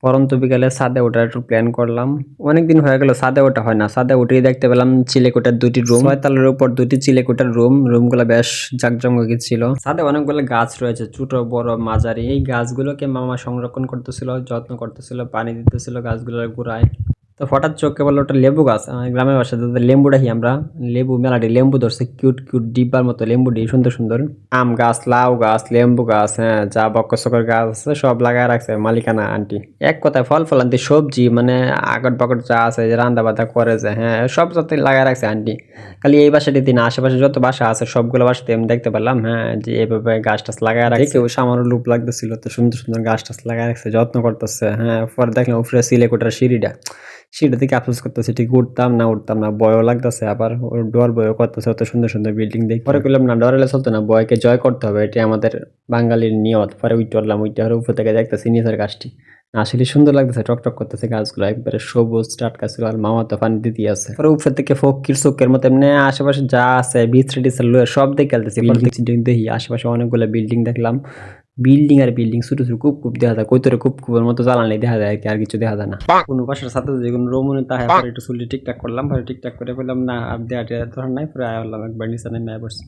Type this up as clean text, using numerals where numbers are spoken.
পরন্ত বিকালে ছাদে ওঠার একটু প্ল্যান করলাম। অনেকদিন হয়ে গেল ছাদে ওঠা হয় না। ছাদে উঠেই দেখতে পেলাম চিলেকোঠার 2টি রুম, 6 তলার উপর 2টি চিলেকোঠার রুমগুলো বেশ জাঁকজমকে ছিল। ছাদে অনেকগুলো গাছ রয়েছে, ছোট বড় মাঝারি। এই গাছগুলোকে মামা সংরক্ষণ করতেছিল, যত্ন করতেছিল, পানি দিতেছিল গাছগুলোর গোড়ায়। তো হঠাৎ চোখে বললো ওটা লেবু গাছ। গ্রামের বাসাতে লেম্বু রাখি আমরা, লেবু মেলাটি লেম্বু ধরছে, কিউট কিউট ডিব্বার মতো লেম্বুটি, সুন্দর সুন্দর। আম গাছ, লাউ গাছ, লেম্বু গাছ, হ্যাঁ যা বক্কর গাছ আছে সব লাগায় রাখছে মালিকানা আন্টি। এক কথায় ফল ফলান্তি সবজি মানে আগট বাগট যা আছে যে রান্না বান্না করে যে, হ্যাঁ সব যাতে লাগায় রাখছে আন্টি। খালি এই বাসাটিতে না, আশেপাশে যত বাসা আছে সবগুলো বাসাতে আমি দেখতে পেলাম, হ্যাঁ যে এভাবে গাছ টাছ লাগায় রাখছে। কেউ সামান্য লুপ লাগতেছিল, তো সুন্দর সুন্দর গাছ টাছ লাগায় রাখছে, যত্ন করতেছে। হ্যাঁ পরে দেখলাম উপরে সিলেকোটার সিঁড়িটা থেকে আফসোস করতেছে, ঠিক উঠতাম না, ভয়ও লাগতেছে, আবার ডর ভয়ও করতেছে, অত সুন্দর সুন্দর বিল্ডিং দেখে। পরে বললাম না ডরালে চলতো না, ভয়কে জয় করতে হবে, এটি আমাদের বাঙালির নিয়ত। পরে উঠলাম, উপর থেকে দেখতেছি নিচের গাছটি, আসলে সুন্দর লাগতেছে, টকটক করতেছে গাছগুলো, একবারে সবুজ টাটকা ছিল, আর মামা তো পানি দিতে আছে। পরে উপর থেকে ফকির চোখের মতো এমনি আশেপাশে যা আছে বিছড়ে টিছড়ে লয়ে সব দেখে খেলতেছি। বিল্ডিং দেখি আশেপাশে অনেকগুলো বিল্ডিং দেখলাম, বিল্ডিং আর বিল্ডিং, ছোট ছোট কূপ দেখা যায়, কৈতরে কূপের মতো জ্বালানি দেখা যায় আর কিছু দেখা যায় না। কোনো বাসার সাথে যে কোনো রমণী তাহে পরে একটু চুলি ঠিকঠাক করলাম, পরে ঠিকঠাক করে বললাম না আর দেয়া ধরার নাই, পরে আয় হলাম একবার নিচে নেমে পড়ছি।